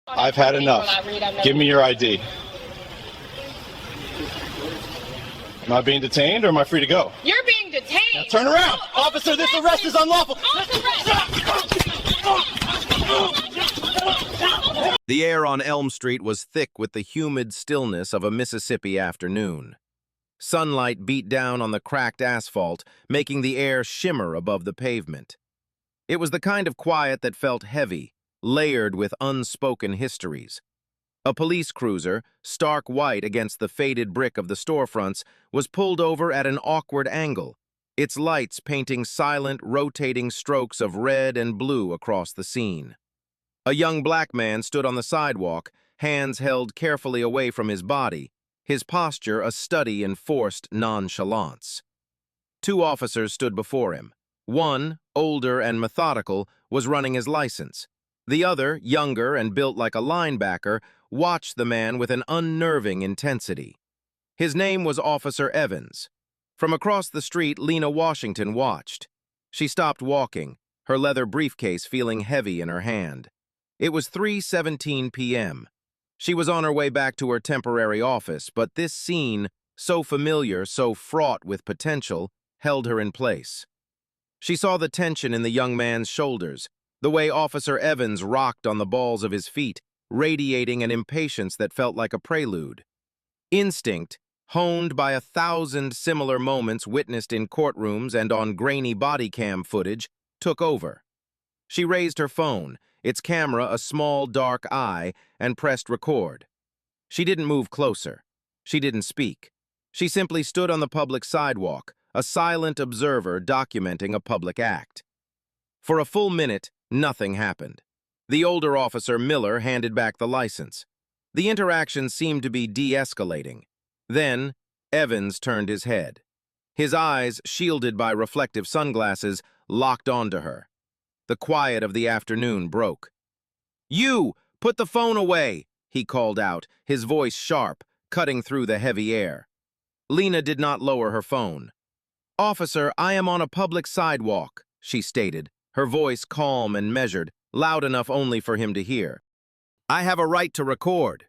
I've had enough. Give me your ID. Am I being detained or am I free to go? You're being detained. Now turn around. Officer, this arrest is unlawful. The air on Elm Street was thick with the humid stillness of a Mississippi afternoon. Sunlight beat down on the cracked asphalt, making the air shimmer above the pavement. It was the kind of quiet that felt heavy, layered with unspoken histories. A police cruiser, stark white against the faded brick of the storefronts, was pulled over at an awkward angle, its lights painting silent, rotating strokes of red and blue across the scene. A young black man stood on the sidewalk, hands held carefully away from his body, his posture a study in forced nonchalance. Two officers stood before him. One, older and methodical, was running his license. The other, younger and built like a linebacker, watched the man with an unnerving intensity. His name was Officer Evans. From across the street, Lena Washington watched. She stopped walking, her leather briefcase feeling heavy in her hand. It was 3:17 p.m. She was on her way back to her temporary office, but this scene, so familiar, so fraught with potential, held her in place. She saw the tension in the young man's shoulders, the way Officer Evans rocked on the balls of his feet, radiating an impatience that felt like a prelude. Instinct, honed by 1,000 similar moments witnessed in courtrooms and on grainy bodycam footage, took over. She raised her phone, its camera a small dark eye, and pressed record. She didn't move closer. She didn't speak. She simply stood on the public sidewalk, a silent observer documenting a public act. For a full minute, nothing happened. The older officer, Miller, handed back the license. The interaction seemed to be de-escalating. Then, Evans turned his head. His eyes, shielded by reflective sunglasses, locked onto her. The quiet of the afternoon broke. "You! Put the phone away!" he called out, his voice sharp, cutting through the heavy air. Lena did not lower her phone. "Officer, I am on a public sidewalk," she stated, her voice calm and measured, loud enough only for him to hear. "I have a right to record."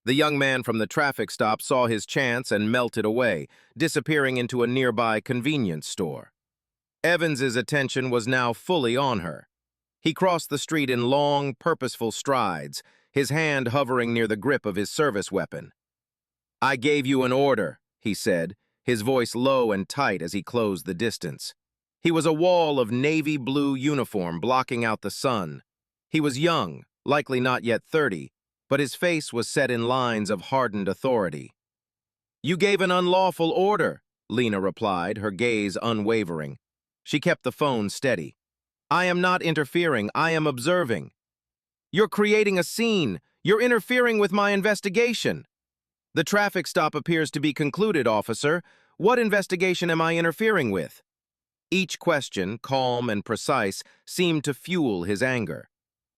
The young man from the traffic stop saw his chance and melted away, disappearing into a nearby convenience store. Evans's attention was now fully on her. He crossed the street in long, purposeful strides, his hand hovering near the grip of his service weapon. "I gave you an order," he said, his voice low and tight as he closed the distance. He was a wall of navy blue uniform blocking out the sun. He was young, likely not yet 30, but his face was set in lines of hardened authority. "You gave an unlawful order," Lena replied, her gaze unwavering. She kept the phone steady. "I am not interfering, I am observing." "You're creating a scene. You're interfering with my investigation." "The traffic stop appears to be concluded, officer. What investigation am I interfering with?" Each question, calm and precise, seemed to fuel his anger.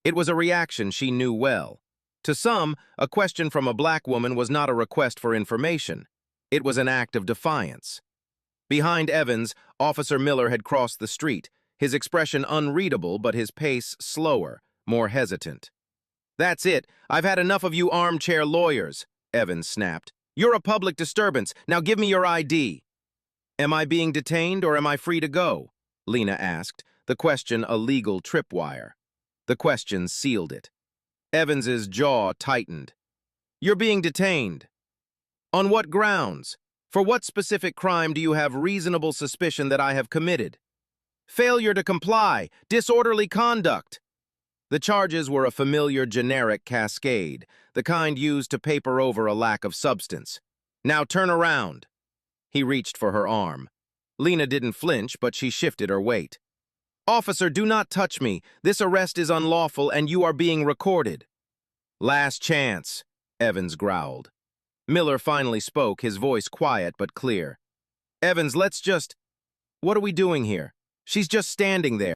It was a reaction she knew well. To some, a question from a black woman was not a request for information. It was an act of defiance. Behind Evans, Officer Miller had crossed the street, his expression unreadable but his pace slower, more hesitant. "That's it. I've had enough of you armchair lawyers," Evans snapped. "You're a public disturbance. Now give me your ID." "Am I being detained or am I free to go?" Lena asked, the question a legal tripwire. The question sealed it. Evans's jaw tightened. "You're being detained." "On what grounds? For what specific crime do you have reasonable suspicion that I have committed?" "Failure to comply, disorderly conduct." The charges were a familiar generic cascade, the kind used to paper over a lack of substance. "Now turn around." He reached for her arm. Lena didn't flinch, but she shifted her weight. "Officer, do not touch me. This arrest is unlawful and you are being recorded." "Last chance," Evans growled. Miller finally spoke, his voice quiet but clear. "Evans, what are we doing here? She's just standing there.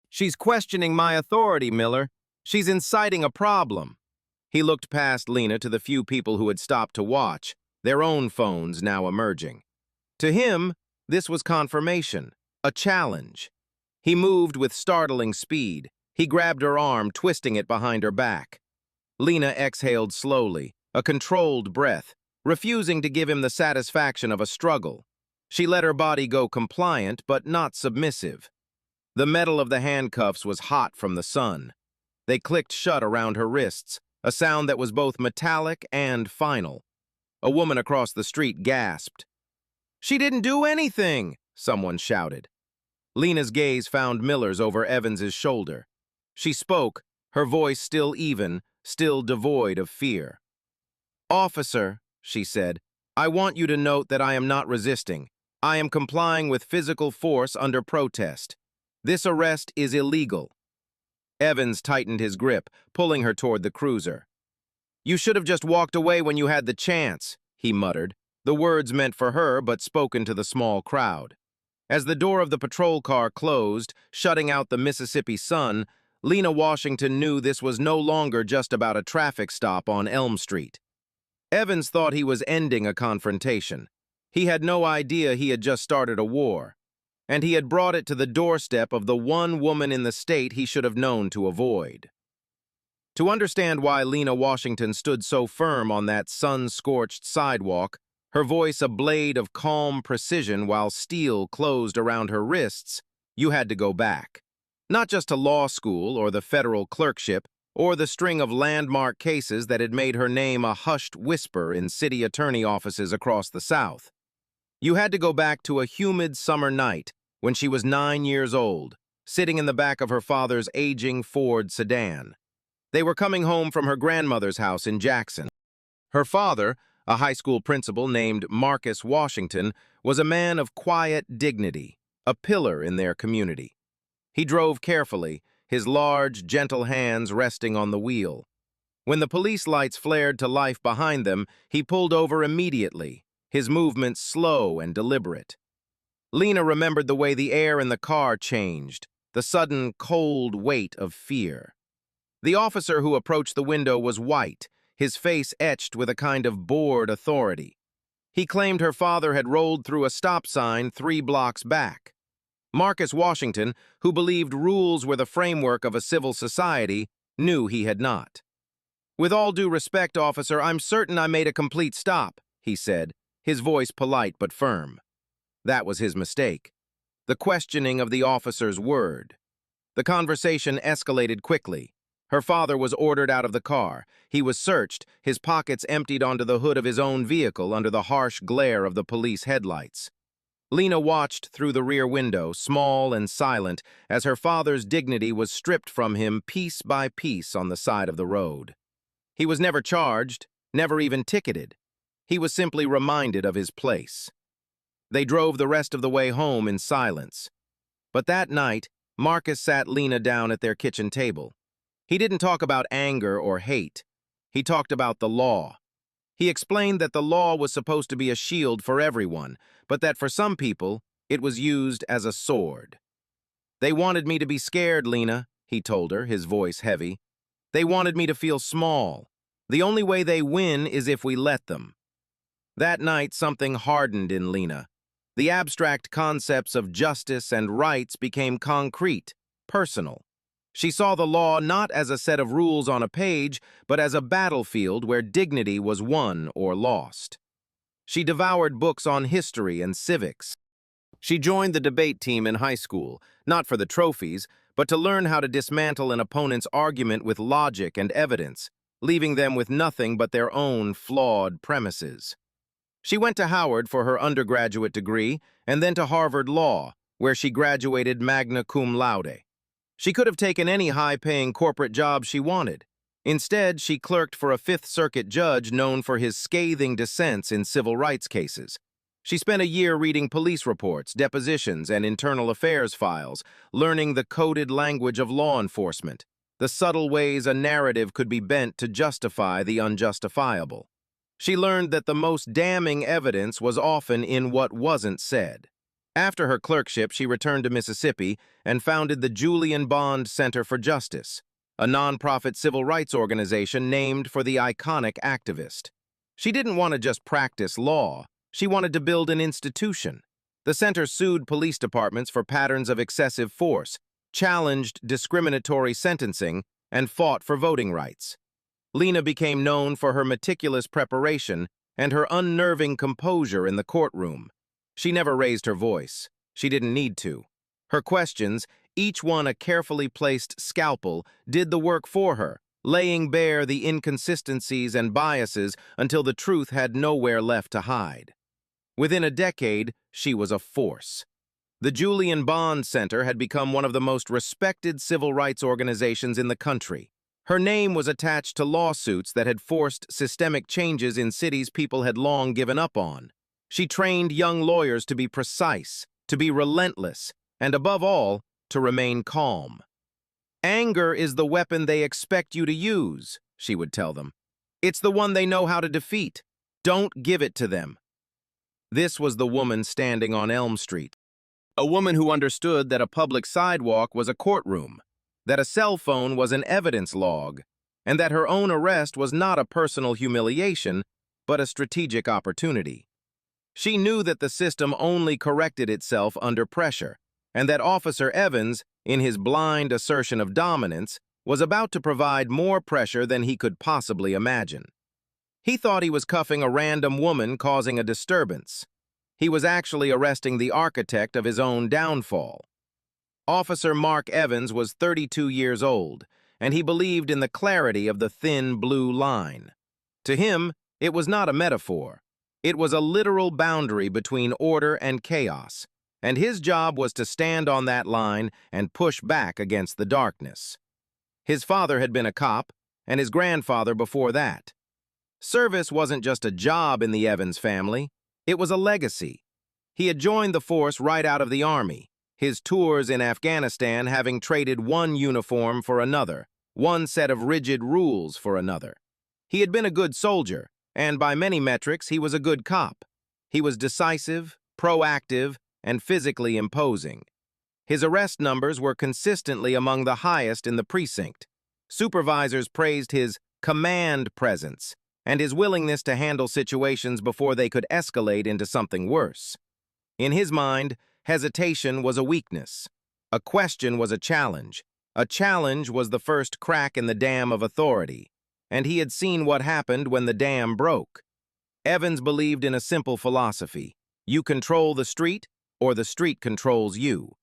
She's questioning my authority, Miller. She's inciting a problem." He looked past Lena to the few people who had stopped to watch, their own phones now emerging. To him, this was confirmation, a challenge. He moved with startling speed. He grabbed her arm, twisting it behind her back. Lena exhaled slowly, a controlled breath, refusing to give him the satisfaction of a struggle. She let her body go compliant, but not submissive. The metal of the handcuffs was hot from the sun. They clicked shut around her wrists, a sound that was both metallic and final. A woman across the street gasped. "She didn't do anything!" someone shouted. Lena's gaze found Miller's over Evans's shoulder. She spoke, her voice still even, still devoid of fear. "Officer," she said, "I want you to note that I am not resisting. I am complying with physical force under protest. This arrest is illegal." Evans tightened his grip, pulling her toward the cruiser. "You should have just walked away when you had the chance," he muttered, the words meant for her but spoken to the small crowd. As the door of the patrol car closed, shutting out the Mississippi sun, Lena Washington knew this was no longer just about a traffic stop on Elm Street. Evans thought he was ending a confrontation. He had no idea he had just started a war, and he had brought it to the doorstep of the one woman in the state he should have known to avoid. To understand why Lena Washington stood so firm on that sun-scorched sidewalk, her voice a blade of calm precision while steel closed around her wrists, you had to go back. Not just to law school or the federal clerkship, or the string of landmark cases that had made her name a hushed whisper in city attorney offices across the South. You had to go back to a humid summer night when she was 9 years old, sitting in the back of her father's aging Ford sedan. They were coming home from her grandmother's house in Jackson. Her father, a high school principal named Marcus Washington, was a man of quiet dignity, a pillar in their community. He drove carefully, his large, gentle hands resting on the wheel. When the police lights flared to life behind them, he pulled over immediately, his movements slow and deliberate. Lena remembered the way the air in the car changed, the sudden, cold weight of fear. The officer who approached the window was white, his face etched with a kind of bored authority. He claimed her father had rolled through a stop sign 3 blocks back. Marcus Washington, who believed rules were the framework of a civil society, knew he had not. "With all due respect, officer, I'm certain I made a complete stop," he said, his voice polite but firm. That was his mistake. The questioning of the officer's word. The conversation escalated quickly. Her father was ordered out of the car. He was searched, his pockets emptied onto the hood of his own vehicle under the harsh glare of the police headlights. Lena watched through the rear window, small and silent, as her father's dignity was stripped from him piece by piece on the side of the road. He was never charged, never even ticketed. He was simply reminded of his place. They drove the rest of the way home in silence. But that night, Marcus sat Lena down at their kitchen table. He didn't talk about anger or hate. He talked about the law. He explained that the law was supposed to be a shield for everyone, but that for some people, it was used as a sword. "They wanted me to be scared, Lena," he told her, his voice heavy. "They wanted me to feel small. The only way they win is if we let them." That night, something hardened in Lena. The abstract concepts of justice and rights became concrete, personal. She saw the law not as a set of rules on a page, but as a battlefield where dignity was won or lost. She devoured books on history and civics. She joined the debate team in high school, not for the trophies, but to learn how to dismantle an opponent's argument with logic and evidence, leaving them with nothing but their own flawed premises. She went to Howard for her undergraduate degree and then to Harvard Law, where she graduated magna cum laude. She could have taken any high-paying corporate job she wanted. Instead, she clerked for a Fifth Circuit judge known for his scathing dissents in civil rights cases. She spent a year reading police reports, depositions, and internal affairs files, learning the coded language of law enforcement, the subtle ways a narrative could be bent to justify the unjustifiable. She learned that the most damning evidence was often in what wasn't said. After her clerkship, she returned to Mississippi and founded the Julian Bond Center for Justice, a nonprofit civil rights organization named for the iconic activist. She didn't want to just practice law. She wanted to build an institution. The center sued police departments for patterns of excessive force, challenged discriminatory sentencing, and fought for voting rights. Lena became known for her meticulous preparation and her unnerving composure in the courtroom. She never raised her voice. She didn't need to. Her questions, each one a carefully placed scalpel, did the work for her, laying bare the inconsistencies and biases until the truth had nowhere left to hide. Within a decade, she was a force. The Julian Bond Center had become one of the most respected civil rights organizations in the country. Her name was attached to lawsuits that had forced systemic changes in cities people had long given up on. She trained young lawyers to be precise, to be relentless, and above all, to remain calm. "Anger is the weapon they expect you to use," she would tell them. "It's the one they know how to defeat. Don't give it to them." This was the woman standing on Elm Street. A woman who understood that a public sidewalk was a courtroom, that a cell phone was an evidence log, and that her own arrest was not a personal humiliation, but a strategic opportunity. She knew that the system only corrected itself under pressure, and that Officer Evans, in his blind assertion of dominance, was about to provide more pressure than he could possibly imagine. He thought he was cuffing a random woman causing a disturbance. He was actually arresting the architect of his own downfall. Officer Mark Evans was 32 years old, and he believed in the clarity of the thin blue line. To him, it was not a metaphor. It was a literal boundary between order and chaos, and his job was to stand on that line and push back against the darkness. His father had been a cop, and his grandfather before that. Service wasn't just a job in the Evans family, it was a legacy. He had joined the force right out of the Army, his tours in Afghanistan having traded one uniform for another, one set of rigid rules for another. He had been a good soldier, and by many metrics, he was a good cop. He was decisive, proactive, and physically imposing. His arrest numbers were consistently among the highest in the precinct. Supervisors praised his command presence and his willingness to handle situations before they could escalate into something worse. In his mind, hesitation was a weakness. A question was a challenge. A challenge was the first crack in the dam of authority, and he had seen what happened when the dam broke. Evans believed in a simple philosophy: you control the street, or the street controls you.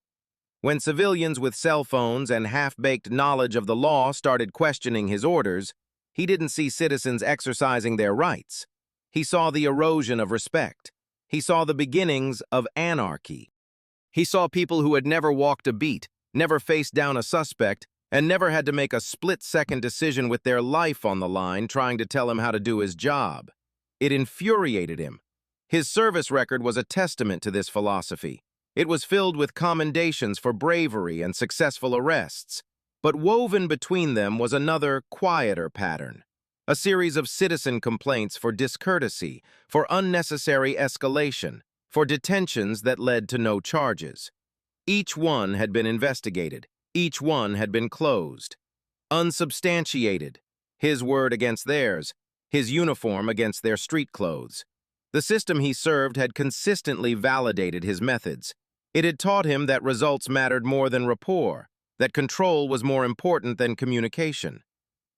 When civilians with cell phones and half-baked knowledge of the law started questioning his orders, he didn't see citizens exercising their rights. He saw the erosion of respect. He saw the beginnings of anarchy. He saw people who had never walked a beat, never faced down a suspect, and never had to make a split-second decision with their life on the line trying to tell him how to do his job. It infuriated him. His service record was a testament to this philosophy. It was filled with commendations for bravery and successful arrests. But woven between them was another, quieter pattern. A series of citizen complaints for discourtesy, for unnecessary escalation, for detentions that led to no charges. Each one had been investigated. Each one had been closed. Unsubstantiated. His word against theirs. His uniform against their street clothes. The system he served had consistently validated his methods. It had taught him that results mattered more than rapport, that control was more important than communication.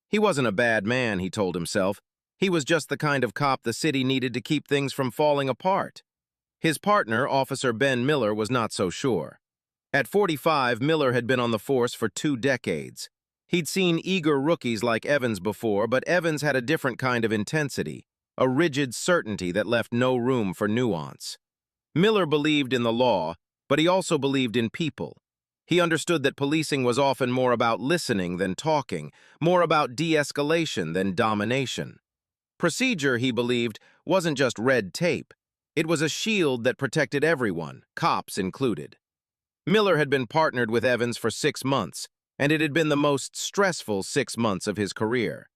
He wasn't a bad man, he told himself. He was just the kind of cop the city needed to keep things from falling apart. His partner, Officer Ben Miller, was not so sure. At 45, Miller had been on the force for 2 decades. He'd seen eager rookies like Evans before, but Evans had a different kind of intensity, a rigid certainty that left no room for nuance. Miller believed in the law, but he also believed in people. He understood that policing was often more about listening than talking, more about de-escalation than domination. Procedure, he believed, wasn't just red tape. It was a shield that protected everyone, cops included. Miller had been partnered with Evans for 6 months, and it had been the most stressful 6 months of his career.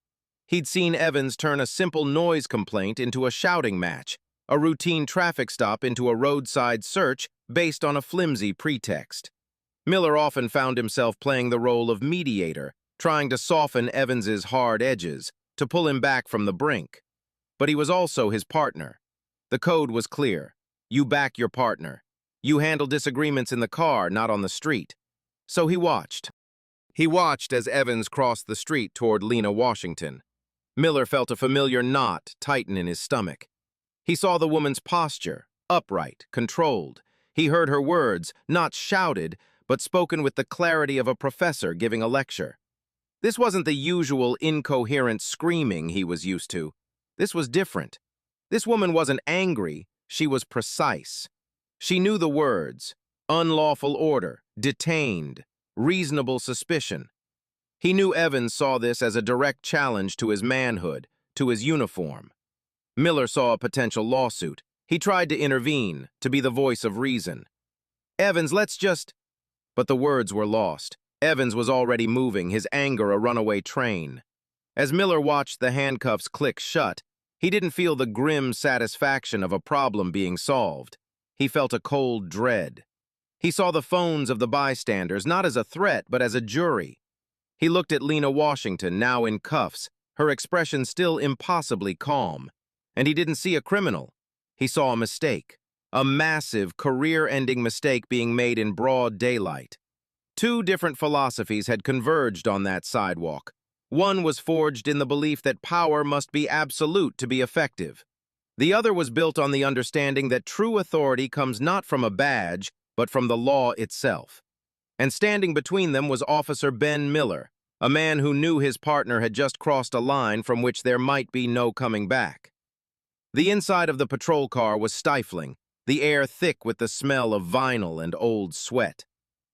He'd seen Evans turn a simple noise complaint into a shouting match, a routine traffic stop into a roadside search based on a flimsy pretext. Miller often found himself playing the role of mediator, trying to soften Evans's hard edges, to pull him back from the brink. But he was also his partner. The code was clear. You back your partner. You handle disagreements in the car, not on the street. So he watched. He watched as Evans crossed the street toward Lena, Washington. Miller felt a familiar knot tighten in his stomach. He saw the woman's posture, upright, controlled. He heard her words, not shouted, but spoken with the clarity of a professor giving a lecture. This wasn't the usual incoherent screaming he was used to. This was different. This woman wasn't angry, she was precise. She knew the words: unlawful order, detained, reasonable suspicion. He knew Evans saw this as a direct challenge to his manhood, to his uniform. Miller saw a potential lawsuit. He tried to intervene, to be the voice of reason. Evans, let's just... But the words were lost. Evans was already moving, his anger a runaway train. As Miller watched the handcuffs click shut, he didn't feel the grim satisfaction of a problem being solved. He felt a cold dread. He saw the phones of the bystanders not as a threat, but as a jury. He looked at Lena Washington, now in cuffs, her expression still impossibly calm. And he didn't see a criminal. He saw a mistake. A massive, career-ending mistake being made in broad daylight. Two different philosophies had converged on that sidewalk. One was forged in the belief that power must be absolute to be effective. The other was built on the understanding that true authority comes not from a badge, but from the law itself. And standing between them was Officer Ben Miller, a man who knew his partner had just crossed a line from which there might be no coming back. The inside of the patrol car was stifling, the air thick with the smell of vinyl and old sweat.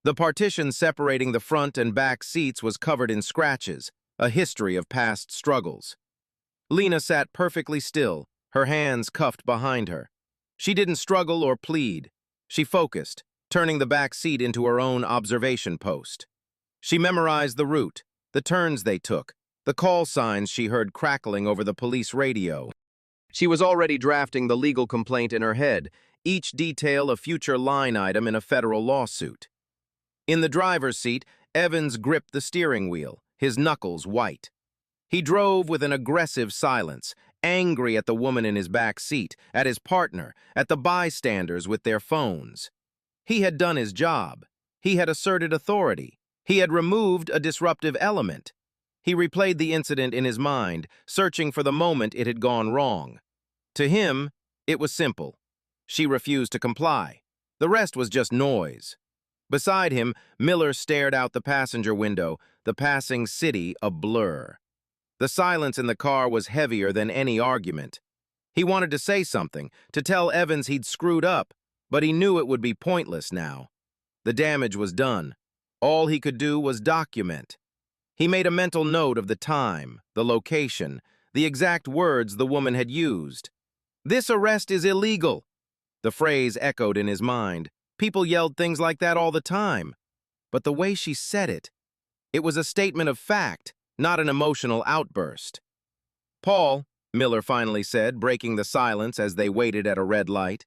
The partition separating the front and back seats was covered in scratches, a history of past struggles. Lena sat perfectly still, her hands cuffed behind her. She didn't struggle or plead. She focused, turning the back seat into her own observation post. She memorized the route, the turns they took, the call signs she heard crackling over the police radio. She was already drafting the legal complaint in her head, each detail a future line item in a federal lawsuit. In the driver's seat, Evans gripped the steering wheel, his knuckles white. He drove with an aggressive silence, angry at the woman in his back seat, at his partner, at the bystanders with their phones. He had done his job. He had asserted authority. He had removed a disruptive element. He replayed the incident in his mind, searching for the moment it had gone wrong. To him, it was simple. She refused to comply. The rest was just noise. Beside him, Miller stared out the passenger window, the passing city a blur. The silence in the car was heavier than any argument. He wanted to say something, to tell Evans he'd screwed up, but he knew it would be pointless now. The damage was done. All he could do was document. He made a mental note of the time, the location, the exact words the woman had used. "This arrest is illegal." The phrase echoed in his mind. People yelled things like that all the time. But the way she said it, it was a statement of fact, not an emotional outburst. "Paul," Miller finally said, breaking the silence as they waited at a red light.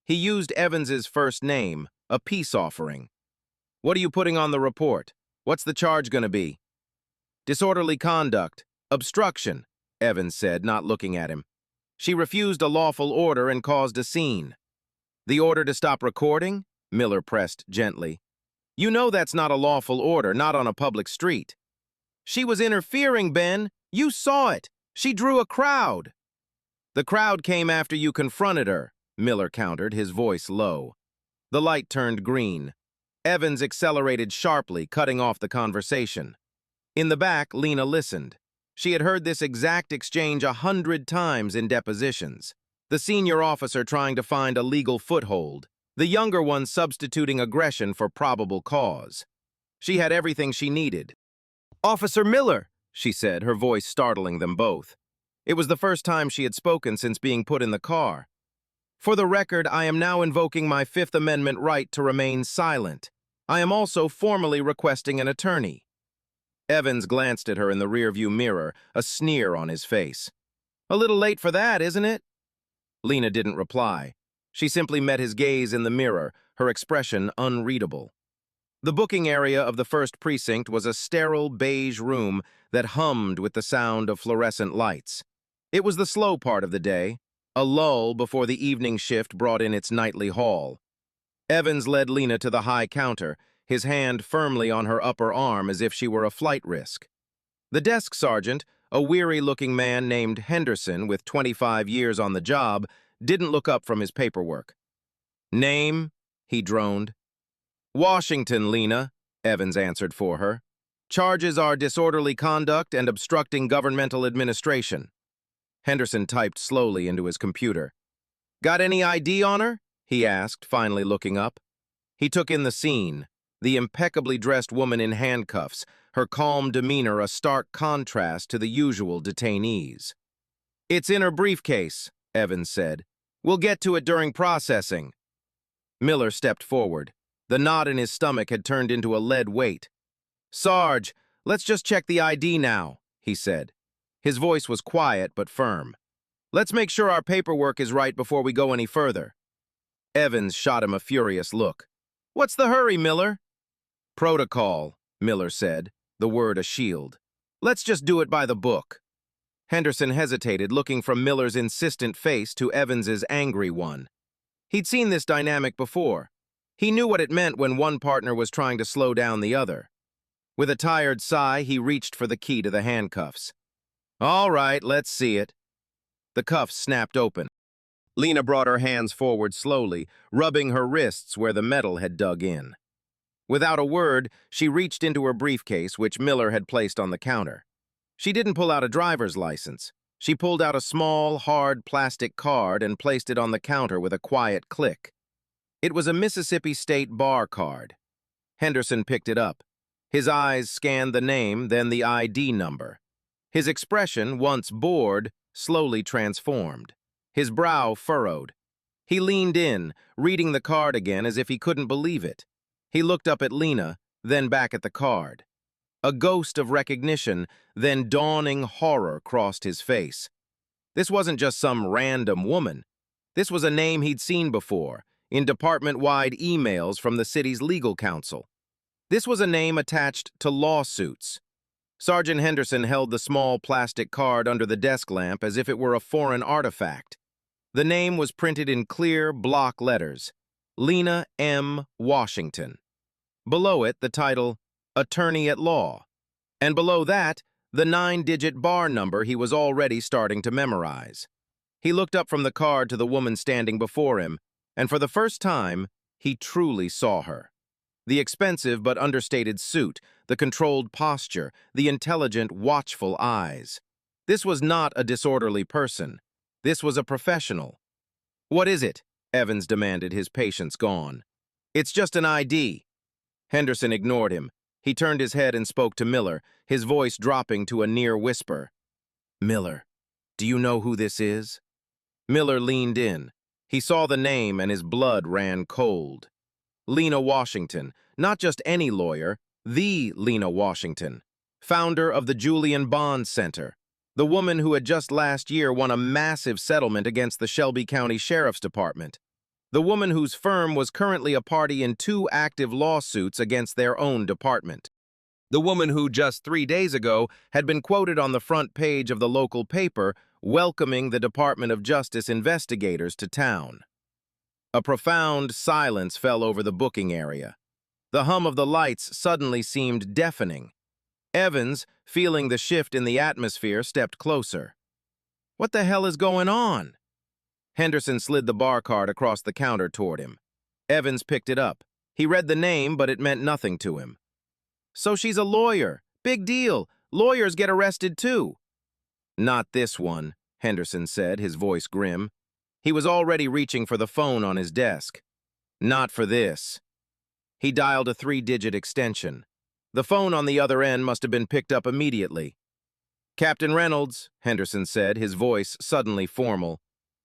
He used Evans's first name, a peace offering. "What are you putting on the report? What's the charge going to be?" "Disorderly conduct, obstruction," Evans said, not looking at him. "She refused a lawful order and caused a scene." "The order to stop recording?" Miller pressed gently. "You know that's not a lawful order, not on a public street." "She was interfering, Ben. You saw it. She drew a crowd." "The crowd came after you confronted her," Miller countered, his voice low. The light turned green. Evans accelerated sharply, cutting off the conversation. In the back, Lena listened. She had heard this exact exchange 100 times in depositions. The senior officer trying to find a legal foothold, the younger one substituting aggression for probable cause. She had everything she needed. "Officer Miller," she said, her voice startling them both. It was the first time she had spoken since being put in the car. "For the record, I am now invoking my Fifth Amendment right to remain silent. I am also formally requesting an attorney." Evans glanced at her in the rearview mirror, a sneer on his face. "A little late for that, isn't it?" Lena didn't reply. She simply met his gaze in the mirror, her expression unreadable. The booking area of the first precinct was a sterile beige room that hummed with the sound of fluorescent lights. It was the slow part of the day, a lull before the evening shift brought in its nightly haul. Evans led Lena to the high counter, his hand firmly on her upper arm as if she were a flight risk. The desk sergeant, a weary-looking man named Henderson with 25 years on the job didn't look up from his paperwork. "Name?" he droned. "Washington, Lena," Evans answered for her. "Charges are disorderly conduct and obstructing governmental administration." Henderson typed slowly into his computer. "Got any ID on her?" he asked, finally looking up. He took in the scene, the impeccably dressed woman in handcuffs, her calm demeanor a stark contrast to the usual detainees. "It's in her briefcase," Evans said. "We'll get to it during processing." Miller stepped forward. The knot in his stomach had turned into a lead weight. "Sarge, let's just check the ID now," he said. His voice was quiet but firm. "Let's make sure our paperwork is right before we go any further." Evans shot him a furious look. "What's the hurry, Miller?" "Protocol," Miller said, the word a shield. "Let's just do it by the book." Henderson hesitated, looking from Miller's insistent face to Evans's angry one. He'd seen this dynamic before. He knew what it meant when one partner was trying to slow down the other. With a tired sigh, he reached for the key to the handcuffs. "All right, let's see it." The cuffs snapped open. Lena brought her hands forward slowly, rubbing her wrists where the metal had dug in. Without a word, she reached into her briefcase, which Miller had placed on the counter. She didn't pull out a driver's license. She pulled out a small, hard plastic card and placed it on the counter with a quiet click. It was a Mississippi State bar card. Henderson picked it up. His eyes scanned the name, then the ID number. His expression, once bored, slowly transformed. His brow furrowed. He leaned in, reading the card again as if he couldn't believe it. He looked up at Lena, then back at the card. A ghost of recognition, then dawning horror crossed his face. This wasn't just some random woman. This was a name he'd seen before, in department-wide emails from the city's legal counsel. This was a name attached to lawsuits. Sergeant Henderson held the small plastic card under the desk lamp as if it were a foreign artifact. The name was printed in clear block letters, Lena M. Washington. Below it, the title, Attorney at Law. And below that, the 9-digit bar number he was already starting to memorize. He looked up from the card to the woman standing before him, and for the first time, he truly saw her. The expensive but understated suit, the controlled posture, the intelligent, watchful eyes. This was not a disorderly person. This was a professional. "What is it?" Evans demanded, his patience gone. "It's just an ID." Henderson ignored him. He turned his head and spoke to Miller, his voice dropping to a near whisper. "Miller, do you know who this is?" Miller leaned in. He saw the name and his blood ran cold. Lena Washington, not just any lawyer, the Lena Washington, founder of the Julian Bond Center, the woman who had just last year won a massive settlement against the Shelby County Sheriff's Department, the woman whose firm was currently a party in 2 active lawsuits against their own department, the woman who just 3 days ago had been quoted on the front page of the local paper welcoming the Department of Justice investigators to town. A profound silence fell over the booking area. The hum of the lights suddenly seemed deafening. Evans, feeling the shift in the atmosphere, stepped closer. "What the hell is going on?" Henderson slid the bar card across the counter toward him. Evans picked it up. He read the name, but it meant nothing to him. "So she's a lawyer. Big deal. Lawyers get arrested too." "Not this one," Henderson said, his voice grim. He was already reaching for the phone on his desk. "Not for this." He dialed a 3-digit extension. The phone on the other end must have been picked up immediately. "Captain Reynolds," Henderson said, his voice suddenly formal.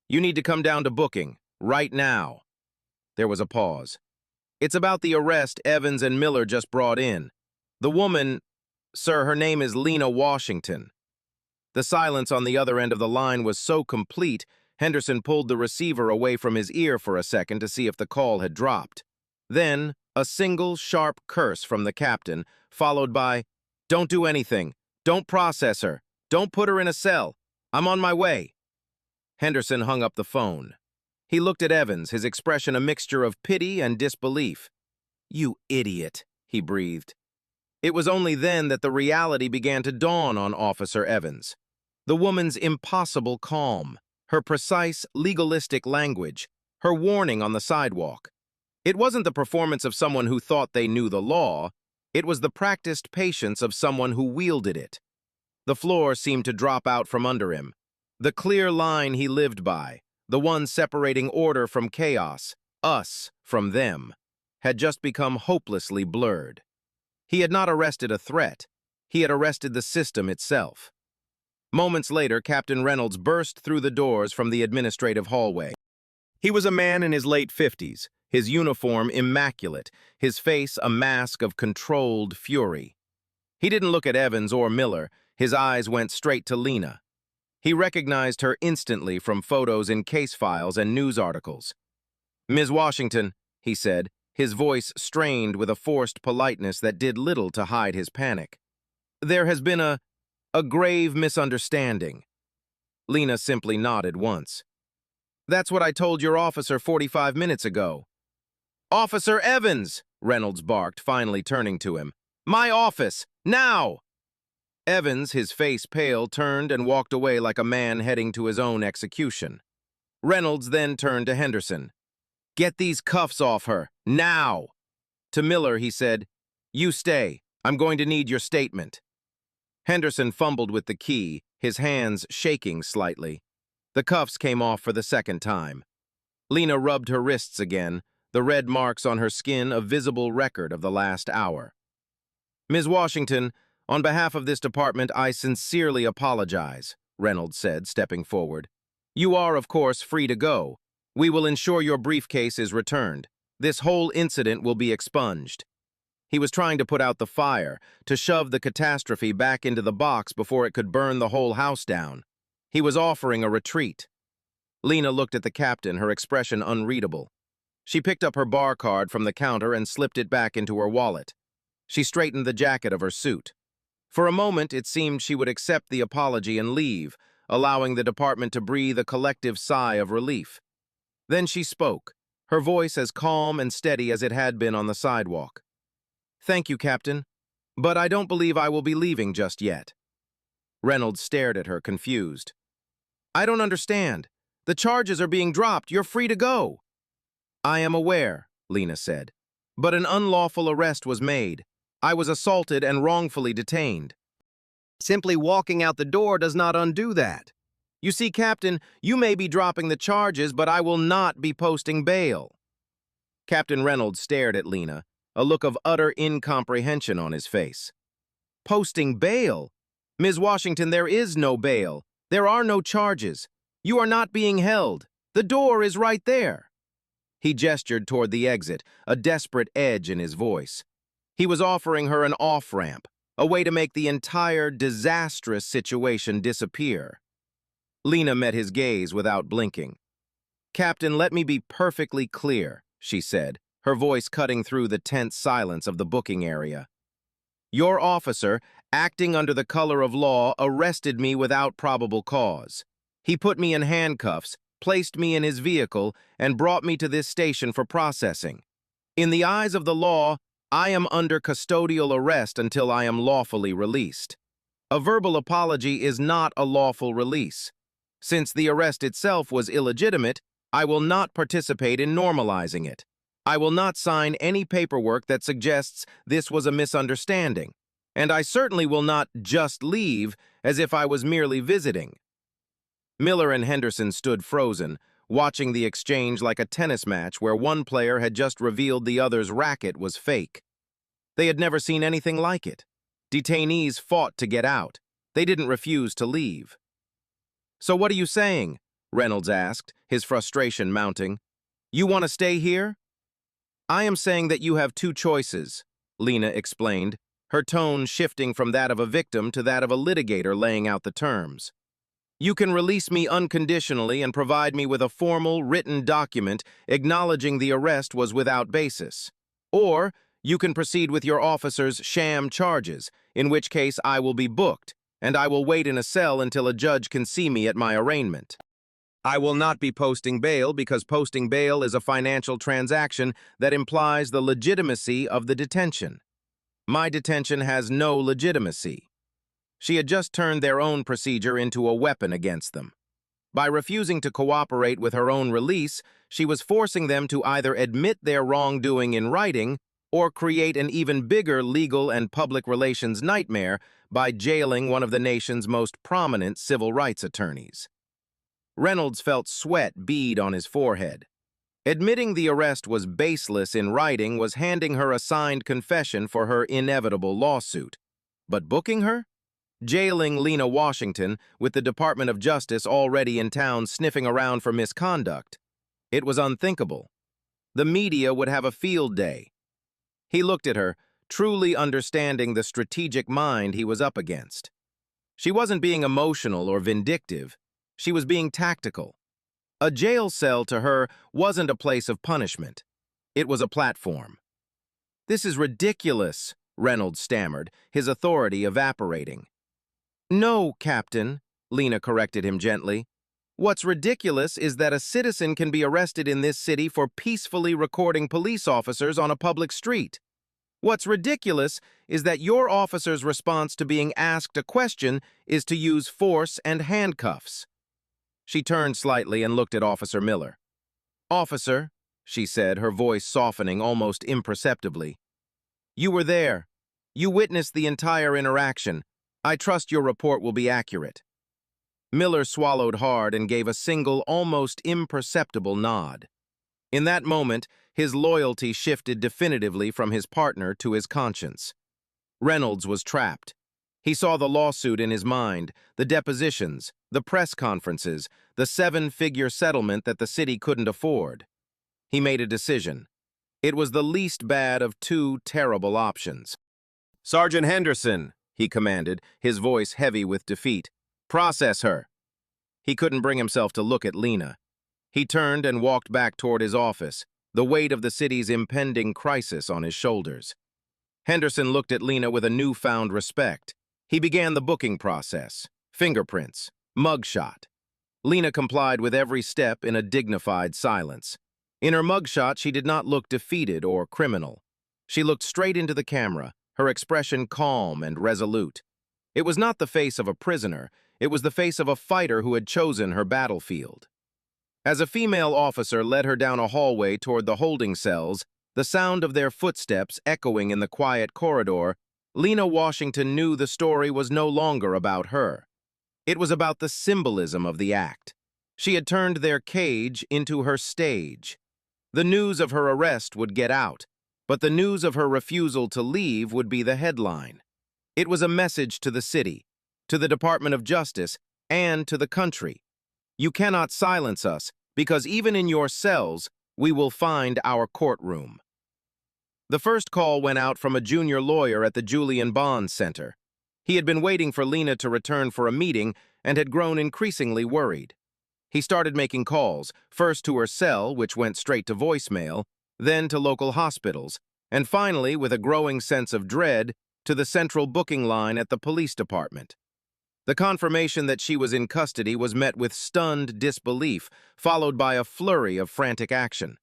"You need to come down to booking, right now." There was a pause. "It's about the arrest Evans and Miller just brought in. The woman, sir, her name is Lena Washington." The silence on the other end of the line was so complete, Henderson pulled the receiver away from his ear for a second to see if the call had dropped. Then, a single sharp curse from the captain, followed by, "Don't do anything. Don't process her. Don't put her in a cell. I'm on my way." Henderson hung up the phone. He looked at Evans, his expression a mixture of pity and disbelief. "You idiot," he breathed. It was only then that the reality began to dawn on Officer Evans. The woman's impossible calm, her precise, legalistic language, her warning on the sidewalk. It wasn't the performance of someone who thought they knew the law, it was the practiced patience of someone who wielded it. The floor seemed to drop out from under him. The clear line he lived by, the one separating order from chaos, us from them, had just become hopelessly blurred. He had not arrested a threat. He had arrested the system itself. Moments later, Captain Reynolds burst through the doors from the administrative hallway. He was a man in his late 50s, his uniform immaculate, his face a mask of controlled fury. He didn't look at Evans or Miller. His eyes went straight to Lena. He recognized her instantly from photos in case files and news articles. "Ms. Washington," he said, his voice strained with a forced politeness that did little to hide his panic. "There has been a grave misunderstanding." Lena simply nodded once. "That's what I told your officer 45 minutes ago." "Officer Evans!" Reynolds barked, finally turning to him. "My office! Now!" Evans, his face pale, turned and walked away like a man heading to his own execution. Reynolds then turned to Henderson. "Get these cuffs off her, now!" To Miller, he said, "You stay. I'm going to need your statement." Henderson fumbled with the key, his hands shaking slightly. The cuffs came off for the second time. Lena rubbed her wrists again, the red marks on her skin a visible record of the last hour. "Ms. Washington, on behalf of this department, I sincerely apologize," Reynolds said, stepping forward. "You are, of course, free to go. We will ensure your briefcase is returned. This whole incident will be expunged." He was trying to put out the fire, to shove the catastrophe back into the box before it could burn the whole house down. He was offering a retreat. Lena looked at the captain, her expression unreadable. She picked up her bar card from the counter and slipped it back into her wallet. She straightened the jacket of her suit. For a moment, it seemed she would accept the apology and leave, allowing the department to breathe a collective sigh of relief. Then she spoke, her voice as calm and steady as it had been on the sidewalk. "Thank you, Captain, but I don't believe I will be leaving just yet." Reynolds stared at her, confused. "I don't understand. The charges are being dropped. You're free to go." "I am aware," Lena said, "but an unlawful arrest was made. I was assaulted and wrongfully detained. Simply walking out the door does not undo that. You see, Captain, you may be dropping the charges, but I will not be posting bail." Captain Reynolds stared at Lena, a look of utter incomprehension on his face. "Posting bail? Ms. Washington, there is no bail. There are no charges. You are not being held. The door is right there." He gestured toward the exit, a desperate edge in his voice. He was offering her an off-ramp, a way to make the entire disastrous situation disappear. Lena met his gaze without blinking. "Captain, let me be perfectly clear," she said, her voice cutting through the tense silence of the booking area. "Your officer, acting under the color of law, arrested me without probable cause. He put me in handcuffs, placed me in his vehicle, and brought me to this station for processing. In the eyes of the law, I am under custodial arrest until I am lawfully released. A verbal apology is not a lawful release. Since the arrest itself was illegitimate, I will not participate in normalizing it. I will not sign any paperwork that suggests this was a misunderstanding, and I certainly will not just leave as if I was merely visiting." Miller and Henderson stood frozen, watching the exchange like a tennis match where one player had just revealed the other's racket was fake. They had never seen anything like it. Detainees fought to get out. They didn't refuse to leave. "So what are you saying?" Reynolds asked, his frustration mounting. "You want to stay here?" "I am saying that you have two choices," Lena explained, her tone shifting from that of a victim to that of a litigator laying out the terms. "You can release me unconditionally and provide me with a formal, written document acknowledging the arrest was without basis. Or you can proceed with your officer's sham charges, in which case I will be booked, and I will wait in a cell until a judge can see me at my arraignment. I will not be posting bail because posting bail is a financial transaction that implies the legitimacy of the detention. My detention has no legitimacy. She had just turned their own procedure into a weapon against them. By refusing to cooperate with her own release, she was forcing them to either admit their wrongdoing in writing or create an even bigger legal and public relations nightmare by jailing one of the nation's most prominent civil rights attorneys. Reynolds felt sweat bead on his forehead. Admitting the arrest was baseless in writing was handing her a signed confession for her inevitable lawsuit. But booking her? Jailing Lena Washington with the Department of Justice already in town sniffing around for misconduct. It was unthinkable. The media would have a field day. He looked at her, truly understanding the strategic mind he was up against. She wasn't being emotional or vindictive. She was being tactical. A jail cell to her wasn't a place of punishment. It was a platform. "This is ridiculous," Reynolds stammered, his authority evaporating. "No, Captain," Lena corrected him gently. "What's ridiculous is that a citizen can be arrested in this city for peacefully recording police officers on a public street. What's ridiculous is that your officer's response to being asked a question is to use force and handcuffs." She turned slightly and looked at Officer Miller. "Officer," she said, her voice softening almost imperceptibly, "you were there. You witnessed the entire interaction. I trust your report will be accurate." Miller swallowed hard and gave a single, almost imperceptible nod. In that moment, his loyalty shifted definitively from his partner to his conscience. Reynolds was trapped. He saw the lawsuit in his mind, the depositions, the press conferences, the seven-figure settlement that the city couldn't afford. He made a decision. It was the least bad of two terrible options. "Sergeant Henderson," he commanded, his voice heavy with defeat. "Process her." He couldn't bring himself to look at Lena. He turned and walked back toward his office, the weight of the city's impending crisis on his shoulders. Henderson looked at Lena with a newfound respect. He began the booking process. Fingerprints. Mugshot. Lena complied with every step in a dignified silence. In her mugshot, she did not look defeated or criminal. She looked straight into the camera, her expression calm and resolute. It was not the face of a prisoner, it was the face of a fighter who had chosen her battlefield. As a female officer led her down a hallway toward the holding cells, the sound of their footsteps echoing in the quiet corridor, Lena Washington knew the story was no longer about her. It was about the symbolism of the act. She had turned their cage into her stage. The news of her arrest would get out, but the news of her refusal to leave would be the headline. It was a message to the city, to the Department of Justice, and to the country. You cannot silence us, because even in your cells, we will find our courtroom. The first call went out from a junior lawyer at the Julian Bond Center. He had been waiting for Lena to return for a meeting and had grown increasingly worried. He started making calls, first to her cell, which went straight to voicemail, then to local hospitals, and finally, with a growing sense of dread, to the central booking line at the police department. The confirmation that she was in custody was met with stunned disbelief, followed by a flurry of frantic action.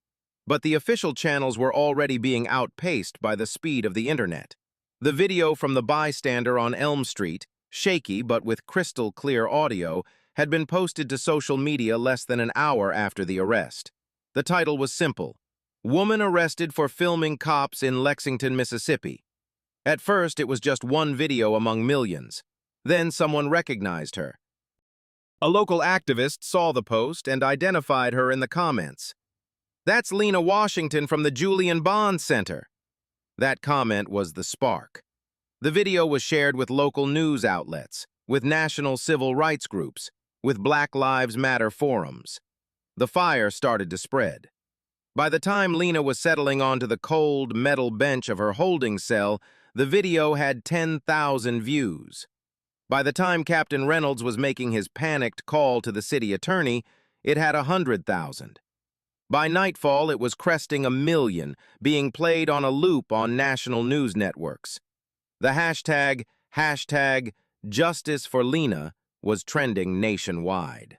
But the official channels were already being outpaced by the speed of the internet. The video from the bystander on Elm Street, shaky but with crystal-clear audio, had been posted to social media less than an hour after the arrest. The title was simple: "Woman Arrested for Filming Cops in Lexington, Mississippi." At first, it was just one video among millions. Then someone recognized her. A local activist saw the post and identified her in the comments. "That's Lena Washington from the Julian Bond Center." That comment was the spark. The video was shared with local news outlets, with national civil rights groups, with Black Lives Matter forums. The fire started to spread. By the time Lena was settling onto the cold, metal bench of her holding cell, the video had 10,000 views. By the time Captain Reynolds was making his panicked call to the city attorney, it had 100,000. By nightfall, it was cresting 1 million, being played on a loop on national news networks. The hashtag Justice for Lena was trending nationwide.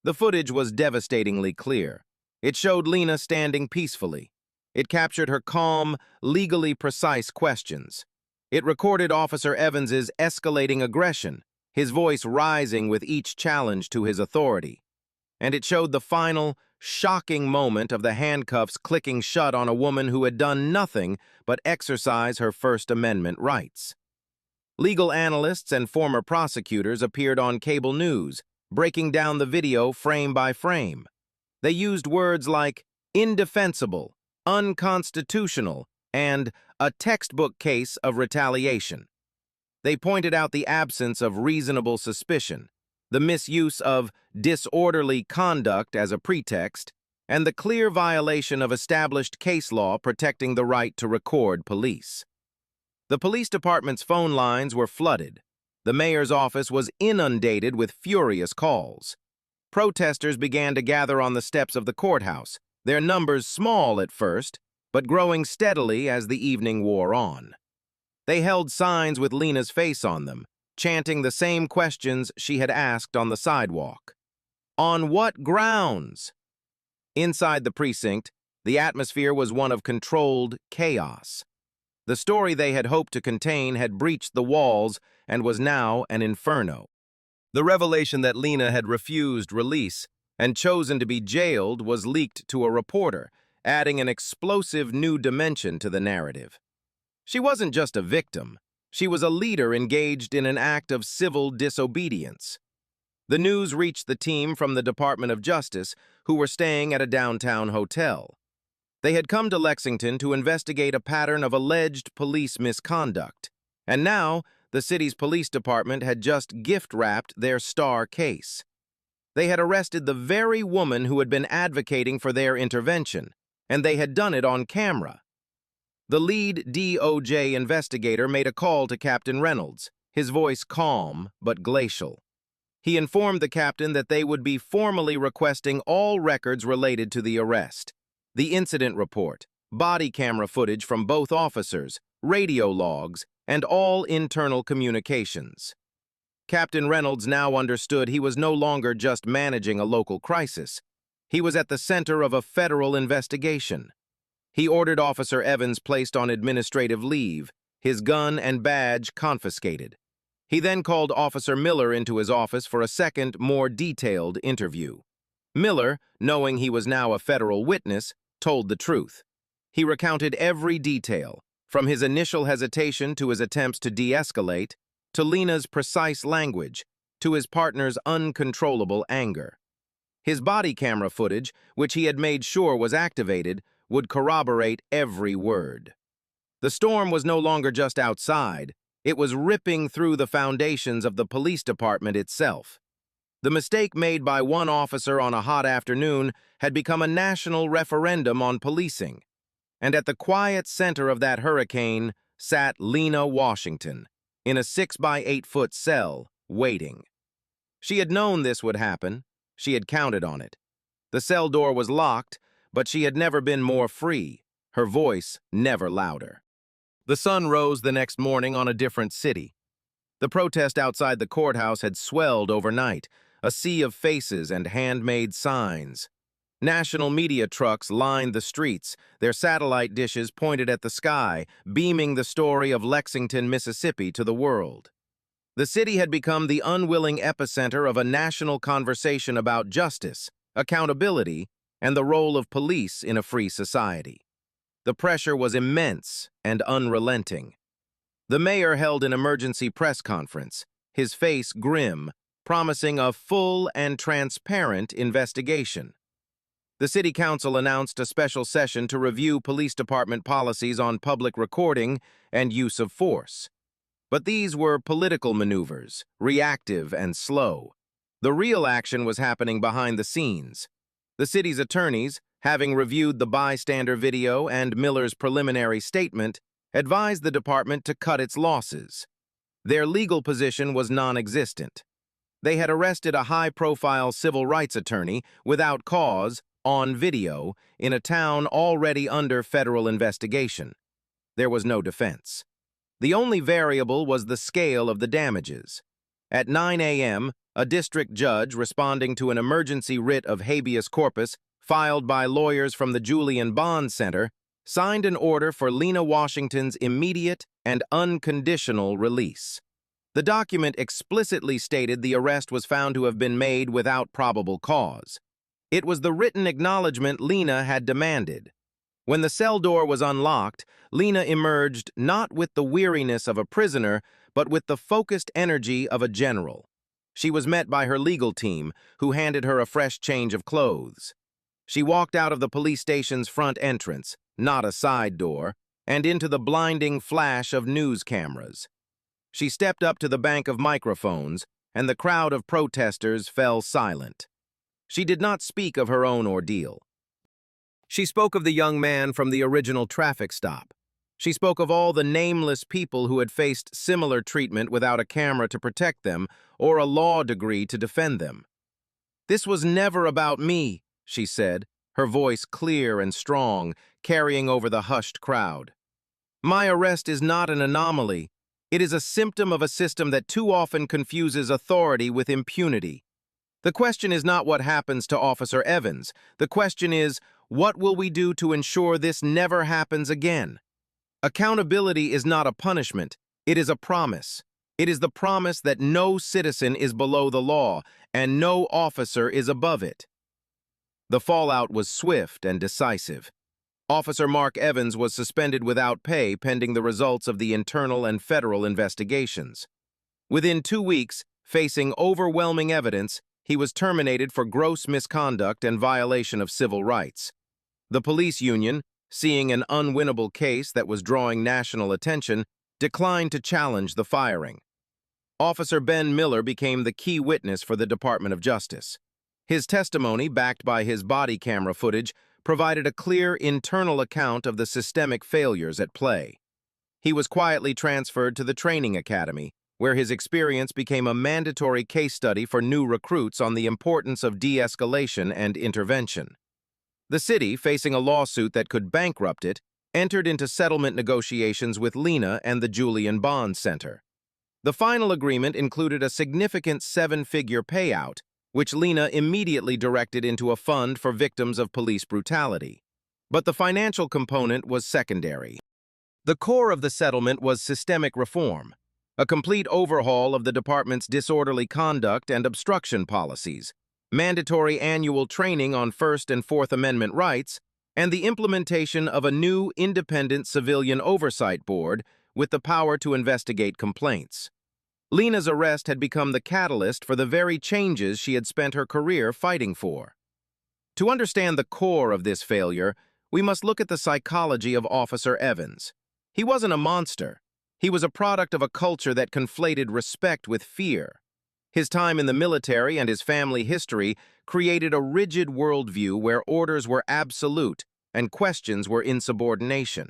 The footage was devastatingly clear. It showed Lena standing peacefully. It captured her calm, legally precise questions. It recorded Officer Evans's escalating aggression, his voice rising with each challenge to his authority. And it showed the final, shocking moment of the handcuffs clicking shut on a woman who had done nothing but exercise her First Amendment rights. Legal analysts and former prosecutors appeared on cable news, breaking down the video frame by frame. They used words like indefensible, unconstitutional, and a textbook case of retaliation. They pointed out the absence of reasonable suspicion, the misuse of disorderly conduct as a pretext, and the clear violation of established case law protecting the right to record police. The police department's phone lines were flooded. The mayor's office was inundated with furious calls. Protesters began to gather on the steps of the courthouse, their numbers small at first, but growing steadily as the evening wore on. They held signs with Lena's face on them, chanting the same questions she had asked on the sidewalk. On what grounds? Inside the precinct, the atmosphere was one of controlled chaos. The story they had hoped to contain had breached the walls and was now an inferno. The revelation that Lena had refused release and chosen to be jailed was leaked to a reporter, adding an explosive new dimension to the narrative. She wasn't just a victim. She was a leader engaged in an act of civil disobedience. The news reached the team from the Department of Justice, who were staying at a downtown hotel. They had come to Lexington to investigate a pattern of alleged police misconduct, and now the city's police department had just gift-wrapped their star case. They had arrested the very woman who had been advocating for their intervention, and they had done it on camera. The lead DOJ investigator made a call to Captain Reynolds, his voice calm but glacial. He informed the captain that they would be formally requesting all records related to the arrest: the incident report, body camera footage from both officers, radio logs, and all internal communications. Captain Reynolds now understood he was no longer just managing a local crisis. He was at the center of a federal investigation. He ordered Officer Evans placed on administrative leave, his gun and badge confiscated. He then called Officer Miller into his office for a second, more detailed interview. Miller, knowing he was now a federal witness, told the truth. He recounted every detail, from his initial hesitation to his attempts to de-escalate, to Lena's precise language, to his partner's uncontrollable anger. His body camera footage, which he had made sure was activated, would corroborate every word. The storm was no longer just outside, it was ripping through the foundations of the police department itself. The mistake made by one officer on a hot afternoon had become a national referendum on policing. And at the quiet center of that hurricane sat Lena Washington, in a 6-by-8-foot cell, waiting. She had known this would happen. She had counted on it. The cell door was locked, but she had never been more free, her voice never louder. The sun rose the next morning on a different city. The protest outside the courthouse had swelled overnight, a sea of faces and handmade signs. National media trucks lined the streets, their satellite dishes pointed at the sky, beaming the story of Lexington, Mississippi to the world. The city had become the unwilling epicenter of a national conversation about justice, accountability, and the role of police in a free society. The pressure was immense and unrelenting. The mayor held an emergency press conference, his face grim, promising a full and transparent investigation. The city council announced a special session to review police department policies on public recording and use of force. But these were political maneuvers, reactive and slow. The real action was happening behind the scenes. The city's attorneys, having reviewed the bystander video and Miller's preliminary statement, advised the department to cut its losses. Their legal position was non-existent. They had arrested a high-profile civil rights attorney without cause, on video, in a town already under federal investigation. There was no defense. The only variable was the scale of the damages. At 9 a.m., a district judge, responding to an emergency writ of habeas corpus filed by lawyers from the Julian Bond Center, signed an order for Lena Washington's immediate and unconditional release. The document explicitly stated the arrest was found to have been made without probable cause. It was the written acknowledgement Lena had demanded. When the cell door was unlocked, Lena emerged not with the weariness of a prisoner, but with the focused energy of a general. She was met by her legal team, who handed her a fresh change of clothes. She walked out of the police station's front entrance, not a side door, and into the blinding flash of news cameras. She stepped up to the bank of microphones, and the crowd of protesters fell silent. She did not speak of her own ordeal. She spoke of the young man from the original traffic stop. She spoke of all the nameless people who had faced similar treatment without a camera to protect them or a law degree to defend them. "This was never about me," she said, her voice clear and strong, carrying over the hushed crowd. "My arrest is not an anomaly. It is a symptom of a system that too often confuses authority with impunity. The question is not what happens to Officer Evans. The question is, what will we do to ensure this never happens again? Accountability is not a punishment. It is a promise. It is the promise that no citizen is below the law and no officer is above it." The fallout was swift and decisive. Officer Mark Evans was suspended without pay pending the results of the internal and federal investigations. Within 2 weeks, facing overwhelming evidence, he was terminated for gross misconduct and violation of civil rights. The police union, seeing an unwinnable case that was drawing national attention, declined to challenge the firing. Officer Ben Miller became the key witness for the Department of Justice. His testimony, backed by his body camera footage, provided a clear internal account of the systemic failures at play. He was quietly transferred to the training academy, where his experience became a mandatory case study for new recruits on the importance of de-escalation and intervention. The city, facing a lawsuit that could bankrupt it, entered into settlement negotiations with Lena and the Julian Bond Center. The final agreement included a significant 7-figure payout, which Lena immediately directed into a fund for victims of police brutality. But the financial component was secondary. The core of the settlement was systemic reform, a complete overhaul of the department's disorderly conduct and obstruction policies, mandatory annual training on First and Fourth Amendment rights, and the implementation of a new independent civilian oversight board with the power to investigate complaints. Lena's arrest had become the catalyst for the very changes she had spent her career fighting for. To understand the core of this failure, we must look at the psychology of Officer Evans. He wasn't a monster. He was a product of a culture that conflated respect with fear. His time in the military and his family history created a rigid worldview where orders were absolute and questions were insubordination.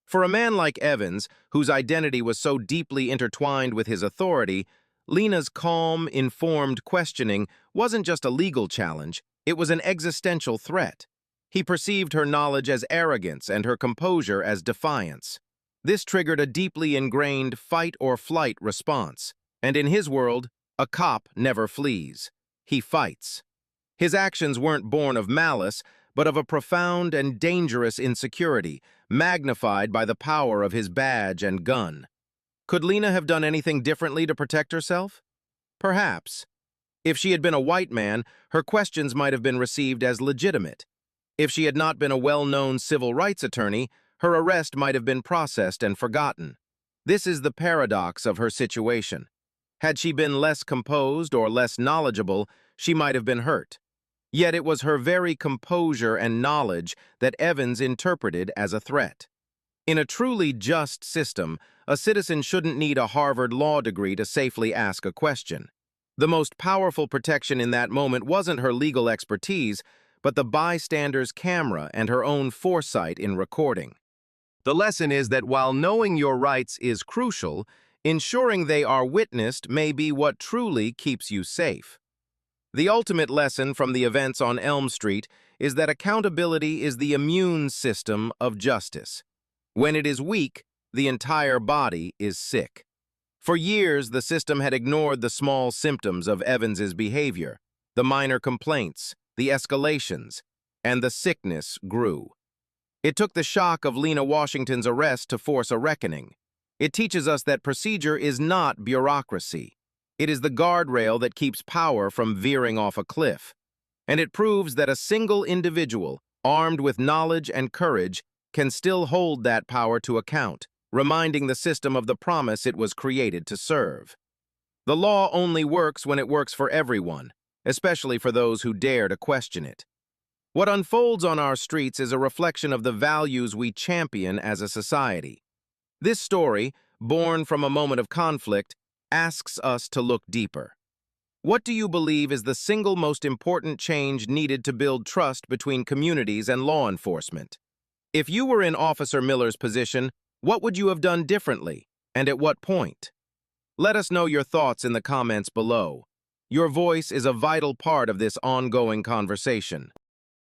For a man like Evans, whose identity was so deeply intertwined with his authority, Lena's calm, informed questioning wasn't just a legal challenge, it was an existential threat. He perceived her knowledge as arrogance and her composure as defiance. This triggered a deeply ingrained fight-or-flight response, and in his world, a cop never flees. He fights. His actions weren't born of malice, but of a profound and dangerous insecurity, magnified by the power of his badge and gun. Could Lena have done anything differently to protect herself? Perhaps. If she had been a white man, her questions might have been received as legitimate. If she had not been a well-known civil rights attorney, her arrest might have been processed and forgotten. This is the paradox of her situation. Had she been less composed or less knowledgeable, she might have been hurt. Yet it was her very composure and knowledge that Evans interpreted as a threat. In a truly just system, a citizen shouldn't need a Harvard law degree to safely ask a question. The most powerful protection in that moment wasn't her legal expertise, but the bystander's camera and her own foresight in recording. The lesson is that while knowing your rights is crucial, ensuring they are witnessed may be what truly keeps you safe. The ultimate lesson from the events on Elm Street is that accountability is the immune system of justice. When it is weak, the entire body is sick. For years, the system had ignored the small symptoms of Evans's behavior, the minor complaints, the escalations, and the sickness grew. It took the shock of Lena Washington's arrest to force a reckoning. It teaches us that procedure is not bureaucracy. It is the guardrail that keeps power from veering off a cliff. And it proves that a single individual, armed with knowledge and courage, can still hold that power to account, reminding the system of the promise it was created to serve. The law only works when it works for everyone, especially for those who dare to question it. What unfolds on our streets is a reflection of the values we champion as a society. This story, born from a moment of conflict, asks us to look deeper. What do you believe is the single most important change needed to build trust between communities and law enforcement? If you were in Officer Miller's position, what would you have done differently, and at what point? Let us know your thoughts in the comments below. Your voice is a vital part of this ongoing conversation.